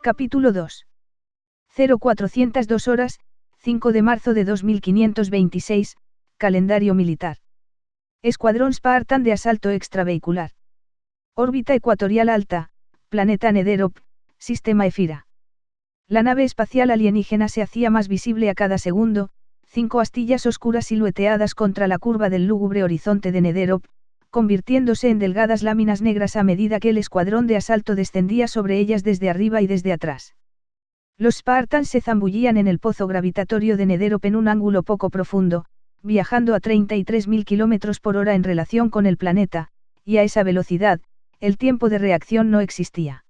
Capítulo 2. 0402 horas, 5 de marzo de 2526, calendario militar. Escuadrón Spartan de asalto extravehicular. Órbita ecuatorial alta, planeta Nederop, sistema Efira. La nave espacial alienígena se hacía más visible a cada segundo, 5 astillas oscuras silueteadas contra la curva del lúgubre horizonte de Nederop, convirtiéndose en delgadas láminas negras a medida que el escuadrón de asalto descendía sobre ellas desde arriba y desde atrás. Los Spartans se zambullían en el pozo gravitatorio de Nederop en un ángulo poco profundo, viajando a 33.000 km/h en relación con el planeta, y a esa velocidad, el tiempo de reacción no existía.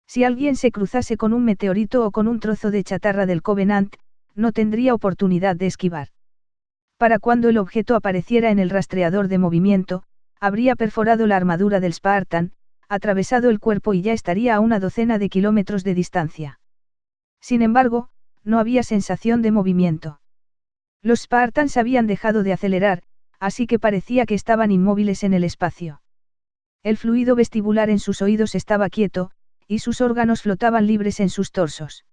Si alguien se cruzase con un meteorito o con un trozo de chatarra del Covenant, no tendría oportunidad de esquivar. Para cuando el objeto apareciera en el rastreador de movimiento, habría perforado la armadura del Spartan, atravesado el cuerpo y ya estaría a una docena de kilómetros de distancia. Sin embargo, no había sensación de movimiento. Los Spartans habían dejado de acelerar, así que parecía que estaban inmóviles en el espacio. El fluido vestibular en sus oídos estaba quieto, y sus órganos flotaban libres en sus torsos.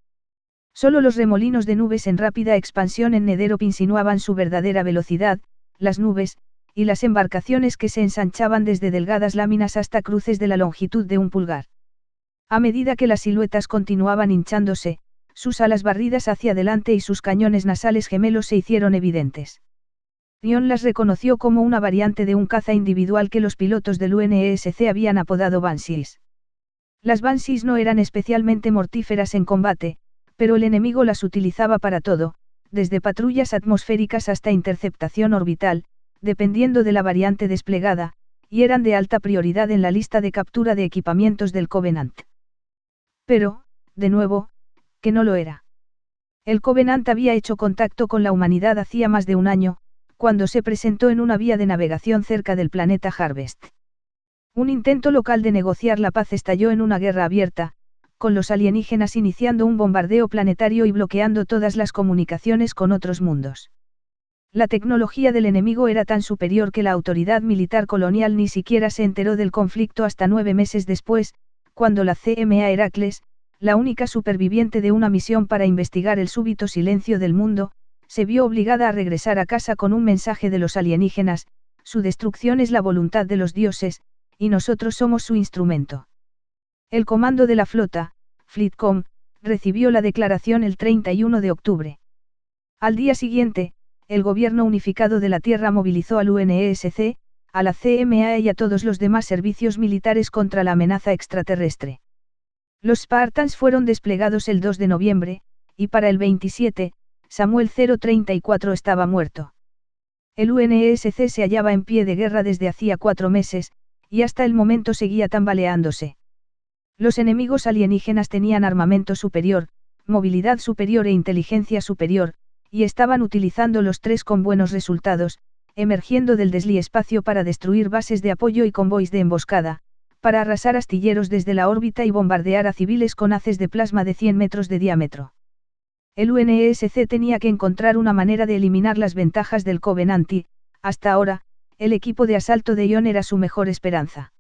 Solo los remolinos de nubes en rápida expansión en Nederop insinuaban su verdadera velocidad, las nubes, y las embarcaciones que se ensanchaban desde delgadas láminas hasta cruces de la longitud de un pulgar. A medida que las siluetas continuaban hinchándose, sus alas barridas hacia adelante y sus cañones nasales gemelos se hicieron evidentes. Ion las reconoció como una variante de un caza individual que los pilotos del UNESC habían apodado Banshees. Las Banshees no eran especialmente mortíferas en combate, pero el enemigo las utilizaba para todo, desde patrullas atmosféricas hasta interceptación orbital, dependiendo de la variante desplegada, y eran de alta prioridad en la lista de captura de equipamientos del Covenant. Pero, de nuevo, que no lo era. El Covenant había hecho contacto con la humanidad hacía más de un año, cuando se presentó en una vía de navegación cerca del planeta Harvest. Un intento local de negociar la paz estalló en una guerra abierta, con los alienígenas iniciando un bombardeo planetario y bloqueando todas las comunicaciones con otros mundos. La tecnología del enemigo era tan superior que la autoridad militar colonial ni siquiera se enteró del conflicto hasta 9 meses después, cuando la CMA Heracles, la única superviviente de una misión para investigar el súbito silencio del mundo, se vio obligada a regresar a casa con un mensaje de los alienígenas: su destrucción es la voluntad de los dioses, y nosotros somos su instrumento. El comando de la flota, Fleetcom, recibió la declaración el 31 de octubre. Al día siguiente, el gobierno unificado de la Tierra movilizó al UNESC, a la CMA y a todos los demás servicios militares contra la amenaza extraterrestre. Los Spartans fueron desplegados el 2 de noviembre, y para el 27, Samuel 034 estaba muerto. El UNESC se hallaba en pie de guerra desde hacía 4 meses, y hasta el momento seguía tambaleándose. Los enemigos alienígenas tenían armamento superior, movilidad superior e inteligencia superior, y estaban utilizando los tres con buenos resultados, emergiendo del desliespacio para destruir bases de apoyo y convoys de emboscada, para arrasar astilleros desde la órbita y bombardear a civiles con haces de plasma de 100 metros de diámetro. El UNESC tenía que encontrar una manera de eliminar las ventajas del Covenant y, hasta ahora, el equipo de asalto de Ion era su mejor esperanza.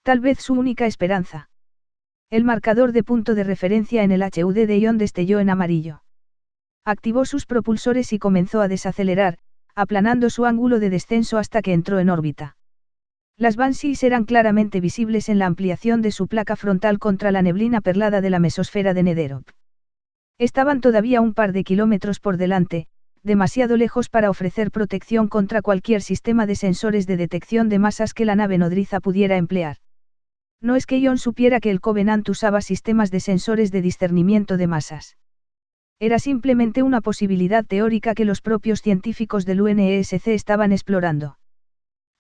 Tal vez su única esperanza. El marcador de punto de referencia en el HUD de Ion destelló en amarillo. Activó sus propulsores y comenzó a desacelerar, aplanando su ángulo de descenso hasta que entró en órbita. Las Banshees eran claramente visibles en la ampliación de su placa frontal contra la neblina perlada de la mesosfera de Nederop. Estaban todavía un par de kilómetros por delante, demasiado lejos para ofrecer protección contra cualquier sistema de sensores de detección de masas que la nave nodriza pudiera emplear. No es que Ion supiera que el Covenant usaba sistemas de sensores de discernimiento de masas. Era simplemente una posibilidad teórica que los propios científicos del UNESC estaban explorando.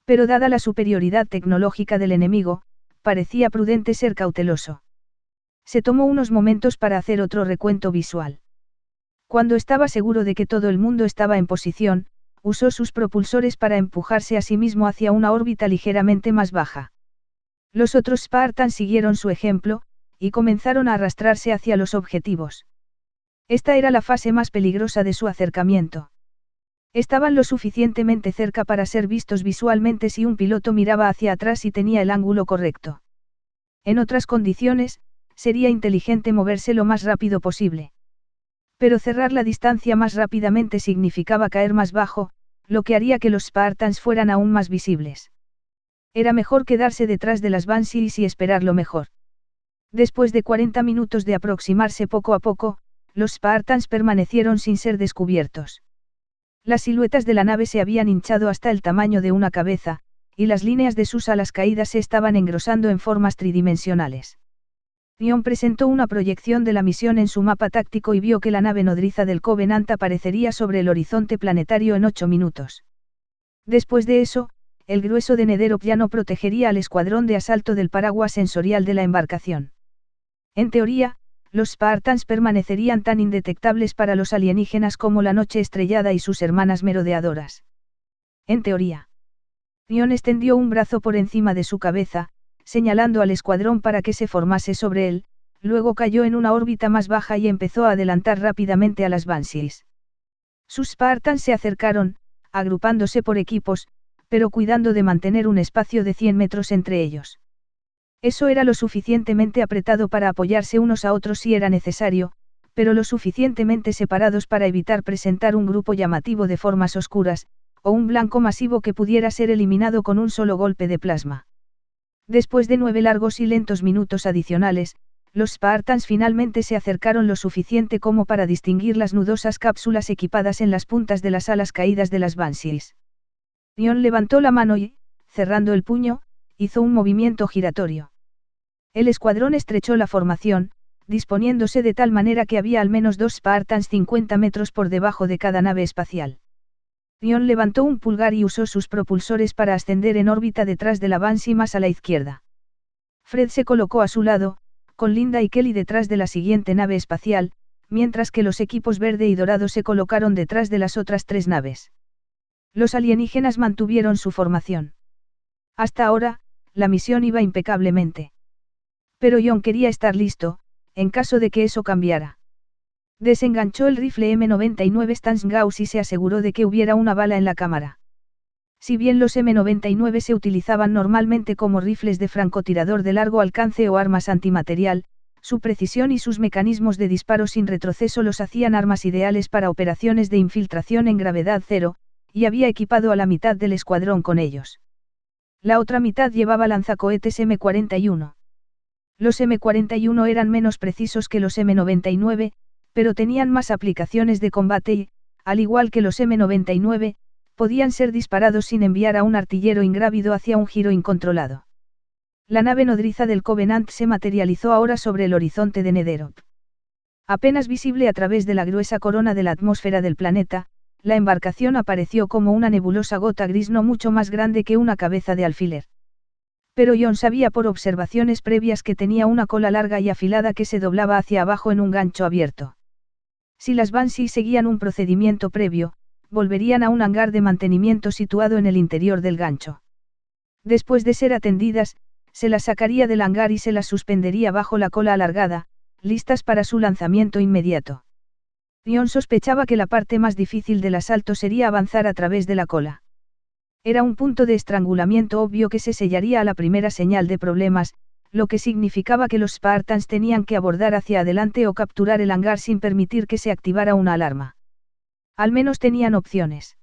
Pero dada la superioridad tecnológica del enemigo, parecía prudente ser cauteloso. Se tomó unos momentos para hacer otro recuento visual. Cuando estaba seguro de que todo el mundo estaba en posición, usó sus propulsores para empujarse a sí mismo hacia una órbita ligeramente más baja. Los otros Spartans siguieron su ejemplo, y comenzaron a arrastrarse hacia los objetivos. Esta era la fase más peligrosa de su acercamiento. Estaban lo suficientemente cerca para ser vistos visualmente si un piloto miraba hacia atrás y tenía el ángulo correcto. En otras condiciones, sería inteligente moverse lo más rápido posible. Pero cerrar la distancia más rápidamente significaba caer más bajo, lo que haría que los Spartans fueran aún más visibles. Era mejor quedarse detrás de las Banshees y esperar lo mejor. Después de 40 minutos de aproximarse poco a poco, los Spartans permanecieron sin ser descubiertos. Las siluetas de la nave se habían hinchado hasta el tamaño de una cabeza, y las líneas de sus alas caídas se estaban engrosando en formas tridimensionales. Ion presentó una proyección de la misión en su mapa táctico y vio que la nave nodriza del Covenant aparecería sobre el horizonte planetario en 8 minutos. Después de eso, el grueso de Nederop ya no protegería al escuadrón de asalto del paraguas sensorial de la embarcación. En teoría, los Spartans permanecerían tan indetectables para los alienígenas como la noche estrellada y sus hermanas merodeadoras. En teoría. Ion extendió un brazo por encima de su cabeza, señalando al escuadrón para que se formase sobre él, luego cayó en una órbita más baja y empezó a adelantar rápidamente a las Banshees. Sus Spartans se acercaron, agrupándose por equipos, pero cuidando de mantener un espacio de 100 metros entre ellos. Eso era lo suficientemente apretado para apoyarse unos a otros si era necesario, pero lo suficientemente separados para evitar presentar un grupo llamativo de formas oscuras, o un blanco masivo que pudiera ser eliminado con un solo golpe de plasma. Después de 9 largos y lentos minutos adicionales, los Spartans finalmente se acercaron lo suficiente como para distinguir las nudosas cápsulas equipadas en las puntas de las alas caídas de las Banshees. Ion levantó la mano y, cerrando el puño, hizo un movimiento giratorio. El escuadrón estrechó la formación, disponiéndose de tal manera que había al menos 2 Spartans 50 metros por debajo de cada nave espacial. Ion levantó un pulgar y usó sus propulsores para ascender en órbita detrás de la Banshee más a la izquierda. Fred se colocó a su lado, con Linda y Kelly detrás de la siguiente nave espacial, mientras que los equipos verde y dorado se colocaron detrás de las otras 3 naves. Los alienígenas mantuvieron su formación. Hasta ahora, la misión iba impecablemente. Pero Ion quería estar listo, en caso de que eso cambiara. Desenganchó el rifle M99 Stans-Gauss y se aseguró de que hubiera una bala en la cámara. Si bien los M99 se utilizaban normalmente como rifles de francotirador de largo alcance o armas antimaterial, su precisión y sus mecanismos de disparo sin retroceso los hacían armas ideales para operaciones de infiltración en gravedad cero, y había equipado a la mitad del escuadrón con ellos. La otra mitad llevaba lanzacohetes M41. Los M41 eran menos precisos que los M99, pero tenían más aplicaciones de combate y, al igual que los M99, podían ser disparados sin enviar a un artillero ingrávido hacia un giro incontrolado. La nave nodriza del Covenant se materializó ahora sobre el horizonte de Nederop. Apenas visible a través de la gruesa corona de la atmósfera del planeta, la embarcación apareció como una nebulosa gota gris no mucho más grande que una cabeza de alfiler. Pero Ion sabía por observaciones previas que tenía una cola larga y afilada que se doblaba hacia abajo en un gancho abierto. Si las Banshees seguían un procedimiento previo, volverían a un hangar de mantenimiento situado en el interior del gancho. Después de ser atendidas, se las sacaría del hangar y se las suspendería bajo la cola alargada, listas para su lanzamiento inmediato. Ion sospechaba que la parte más difícil del asalto sería avanzar a través de la cola. Era un punto de estrangulamiento obvio que se sellaría a la primera señal de problemas, lo que significaba que los Spartans tenían que abordar hacia adelante o capturar el hangar sin permitir que se activara una alarma. Al menos tenían opciones.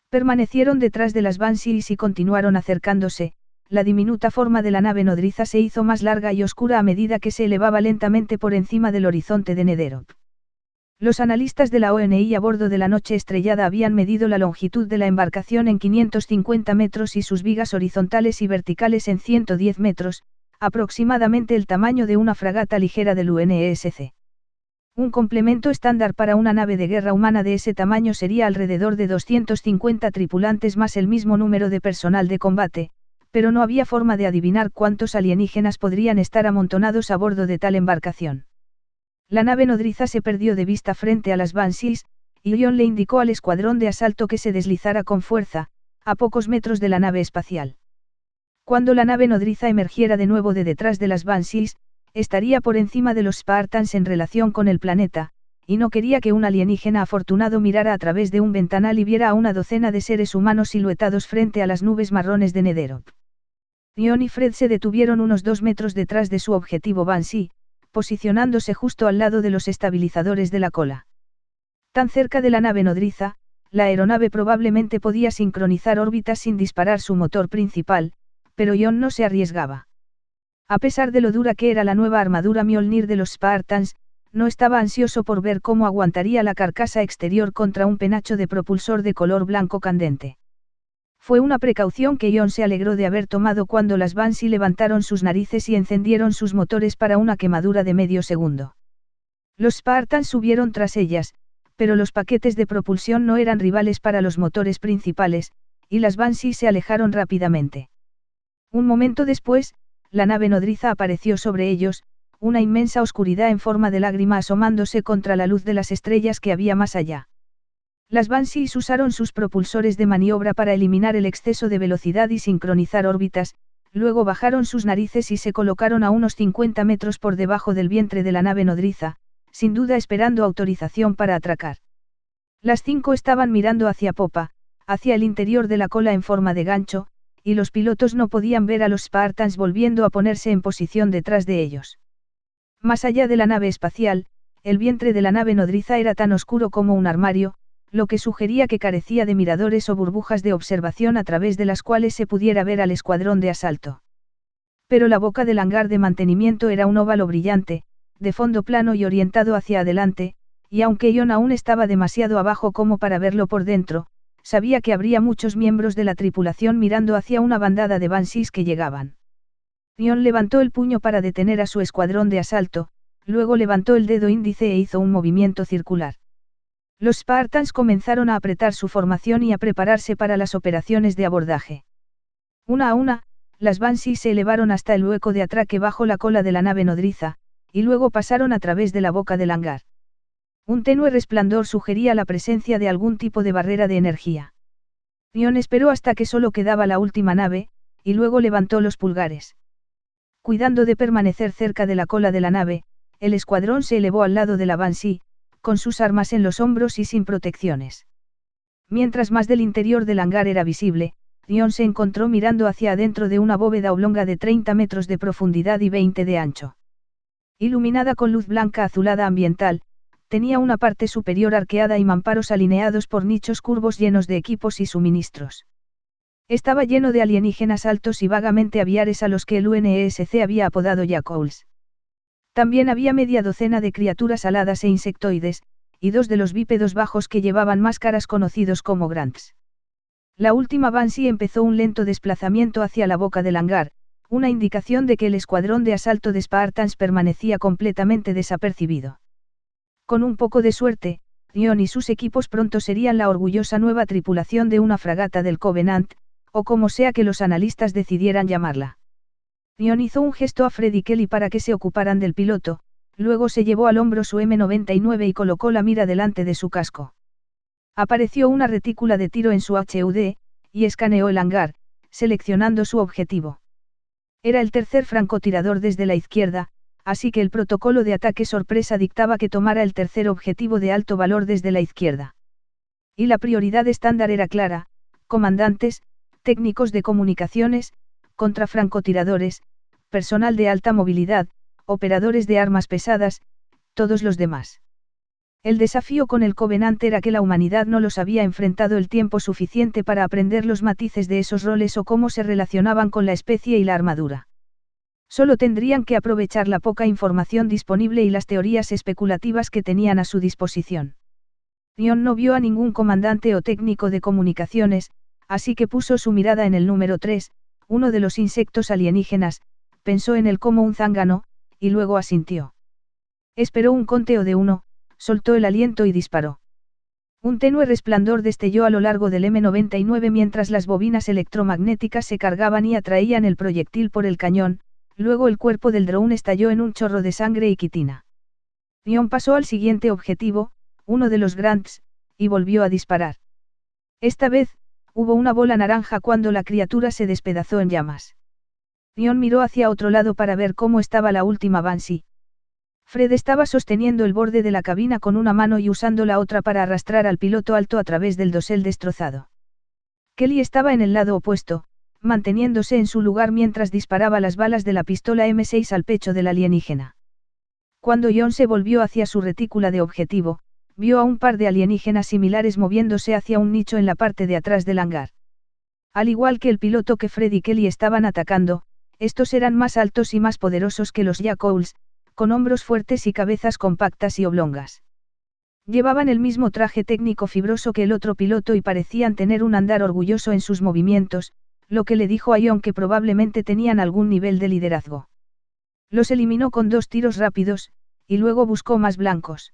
Permanecieron detrás de las Banshees y continuaron acercándose. La diminuta forma de la nave nodriza se hizo más larga y oscura a medida que se elevaba lentamente por encima del horizonte de Nederop. Los analistas de la ONI a bordo de la Noche Estrellada habían medido la longitud de la embarcación en 550 metros y sus vigas horizontales y verticales en 110 metros, aproximadamente el tamaño de una fragata ligera del UNSC. Un complemento estándar para una nave de guerra humana de ese tamaño sería alrededor de 250 tripulantes más el mismo número de personal de combate, pero no había forma de adivinar cuántos alienígenas podrían estar amontonados a bordo de tal embarcación. La nave nodriza se perdió de vista frente a las Banshees, y Ion le indicó al escuadrón de asalto que se deslizara con fuerza, a pocos metros de la nave espacial. Cuando la nave nodriza emergiera de nuevo de detrás de las Banshees, estaría por encima de los Spartans en relación con el planeta, y no quería que un alienígena afortunado mirara a través de un ventanal y viera a una docena de seres humanos siluetados frente a las nubes marrones de Nederop. Ion y Fred se detuvieron unos 2 metros detrás de su objetivo Banshee, posicionándose justo al lado de los estabilizadores de la cola. Tan cerca de la nave nodriza, la aeronave probablemente podía sincronizar órbitas sin disparar su motor principal, pero Jon no se arriesgaba. A pesar de lo dura que era la nueva armadura Mjolnir de los Spartans, no estaba ansioso por ver cómo aguantaría la carcasa exterior contra un penacho de propulsor de color blanco candente. Fue una precaución que Jon se alegró de haber tomado cuando las Banshee levantaron sus narices y encendieron sus motores para una quemadura de medio segundo. Los Spartans subieron tras ellas, pero los paquetes de propulsión no eran rivales para los motores principales, y las Banshee se alejaron rápidamente. Un momento después, la nave nodriza apareció sobre ellos, una inmensa oscuridad en forma de lágrima asomándose contra la luz de las estrellas que había más allá. Las Banshees usaron sus propulsores de maniobra para eliminar el exceso de velocidad y sincronizar órbitas, luego bajaron sus narices y se colocaron a unos 50 metros por debajo del vientre de la nave nodriza, sin duda esperando autorización para atracar. Las 5 estaban mirando hacia popa, hacia el interior de la cola en forma de gancho, y los pilotos no podían ver a los Spartans volviendo a ponerse en posición detrás de ellos. Más allá de la nave espacial, el vientre de la nave nodriza era tan oscuro como un armario, lo que sugería que carecía de miradores o burbujas de observación a través de las cuales se pudiera ver al escuadrón de asalto. Pero la boca del hangar de mantenimiento era un óvalo brillante, de fondo plano y orientado hacia adelante, y aunque Jon aún estaba demasiado abajo como para verlo por dentro, sabía que habría muchos miembros de la tripulación mirando hacia una bandada de Banshees que llegaban. Jon levantó el puño para detener a su escuadrón de asalto, luego levantó el dedo índice e hizo un movimiento circular. Los Spartans comenzaron a apretar su formación y a prepararse para las operaciones de abordaje. Una a una, las Banshees se elevaron hasta el hueco de atraque bajo la cola de la nave nodriza, y luego pasaron a través de la boca del hangar. Un tenue resplandor sugería la presencia de algún tipo de barrera de energía. Jon esperó hasta que solo quedaba la última nave, y luego levantó los pulgares. Cuidando de permanecer cerca de la cola de la nave, el escuadrón se elevó al lado de la Banshee, con sus armas en los hombros y sin protecciones. Mientras más del interior del hangar era visible, Jon se encontró mirando hacia adentro de una bóveda oblonga de 30 metros de profundidad y 20 de ancho. Iluminada con luz blanca azulada ambiental, tenía una parte superior arqueada y mamparos alineados por nichos curvos llenos de equipos y suministros. Estaba lleno de alienígenas altos y vagamente aviares a los que el UNESC había apodado Jackals. También había media docena de criaturas aladas e insectoides, y 2 de los bípedos bajos que llevaban máscaras conocidos como Grants. La última Banshee empezó un lento desplazamiento hacia la boca del hangar, una indicación de que el escuadrón de asalto de Spartans permanecía completamente desapercibido. Con un poco de suerte, Jon y sus equipos pronto serían la orgullosa nueva tripulación de una fragata del Covenant, o como sea que los analistas decidieran llamarla. Jon hizo un gesto a Fred y Kelly para que se ocuparan del piloto, luego se llevó al hombro su M99 y colocó la mira delante de su casco. Apareció una retícula de tiro en su HUD, y escaneó el hangar, seleccionando su objetivo. Era el tercer francotirador desde la izquierda, así que el protocolo de ataque sorpresa dictaba que tomara el tercer objetivo de alto valor desde la izquierda. Y la prioridad estándar era clara: comandantes, técnicos de comunicaciones, contrafrancotiradores, personal de alta movilidad, operadores de armas pesadas, todos los demás. El desafío con el Covenant era que la humanidad no los había enfrentado el tiempo suficiente para aprender los matices de esos roles o cómo se relacionaban con la especie y la armadura. Solo tendrían que aprovechar la poca información disponible y las teorías especulativas que tenían a su disposición. Jon no vio a ningún comandante o técnico de comunicaciones, así que puso su mirada en el número 3, uno de los insectos alienígenas, pensó en él como un zángano, y luego asintió. Esperó un conteo de 1, soltó el aliento y disparó. Un tenue resplandor destelló a lo largo del M99 mientras las bobinas electromagnéticas se cargaban y atraían el proyectil por el cañón, luego el cuerpo del drone estalló en un chorro de sangre y quitina. Jon pasó al siguiente objetivo, uno de los Grants, y volvió a disparar. Esta vez, hubo una bola naranja cuando la criatura se despedazó en llamas. Jon miró hacia otro lado para ver cómo estaba la última Banshee. Fred estaba sosteniendo el borde de la cabina con una mano y usando la otra para arrastrar al piloto alto a través del dosel destrozado. Kelly estaba en el lado opuesto, manteniéndose en su lugar mientras disparaba las balas de la pistola M6 al pecho del alienígena. Cuando John se volvió hacia su retícula de objetivo, vio a un par de alienígenas similares moviéndose hacia un nicho en la parte de atrás del hangar. Al igual que el piloto que Fred y Kelly estaban atacando, estos eran más altos y más poderosos que los Jacobs, con hombros fuertes y cabezas compactas y oblongas. Llevaban el mismo traje técnico fibroso que el otro piloto y parecían tener un andar orgulloso en sus movimientos, lo que le dijo a John que probablemente tenían algún nivel de liderazgo. Los eliminó con 2 tiros rápidos, y luego buscó más blancos.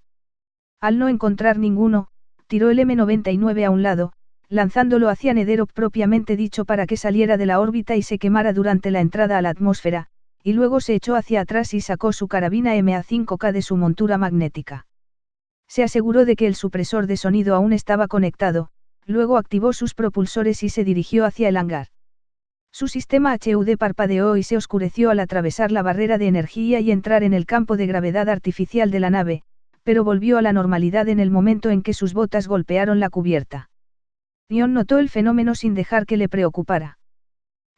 Al no encontrar ninguno, tiró el M99 a un lado, lanzándolo hacia Nederop propiamente dicho para que saliera de la órbita y se quemara durante la entrada a la atmósfera, y luego se echó hacia atrás y sacó su carabina MA5K de su montura magnética. Se aseguró de que el supresor de sonido aún estaba conectado, luego activó sus propulsores y se dirigió hacia el hangar. Su sistema HUD parpadeó y se oscureció al atravesar la barrera de energía y entrar en el campo de gravedad artificial de la nave, pero volvió a la normalidad en el momento en que sus botas golpearon la cubierta. John notó el fenómeno sin dejar que le preocupara.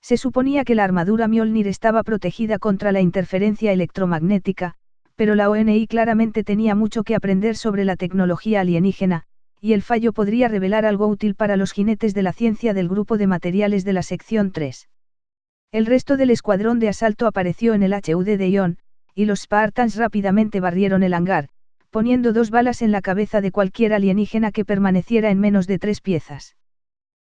Se suponía que la armadura Mjolnir estaba protegida contra la interferencia electromagnética, pero la ONI claramente tenía mucho que aprender sobre la tecnología alienígena, y el fallo podría revelar algo útil para los jinetes de la ciencia del grupo de materiales de la sección 3. El resto del escuadrón de asalto apareció en el HUD de John, y los Spartans rápidamente barrieron el hangar, poniendo 2 balas en la cabeza de cualquier alienígena que permaneciera en menos de 3 piezas.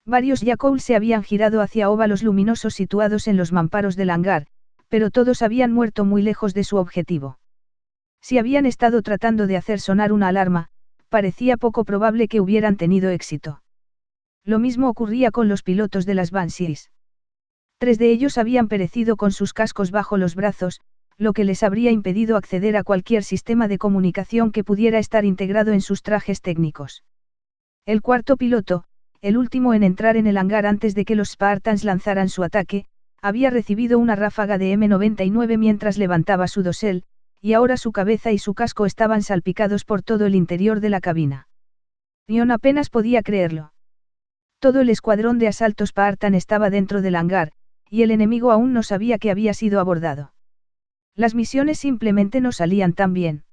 Varios Jacobs se habían girado hacia óvalos luminosos situados en los mamparos del hangar, pero todos habían muerto muy lejos de su objetivo. Si habían estado tratando de hacer sonar una alarma, parecía poco probable que hubieran tenido éxito. Lo mismo ocurría con los pilotos de las Banshees. 3 de ellos habían perecido con sus cascos bajo los brazos, lo que les habría impedido acceder a cualquier sistema de comunicación que pudiera estar integrado en sus trajes técnicos. El cuarto piloto, el último en entrar en el hangar antes de que los Spartans lanzaran su ataque, había recibido una ráfaga de M99 mientras levantaba su dosel, y ahora su cabeza y su casco estaban salpicados por todo el interior de la cabina. John apenas podía creerlo. Todo el escuadrón de asalto Spartan estaba dentro del hangar, y el enemigo aún no sabía que había sido abordado. Las misiones simplemente no salían tan bien.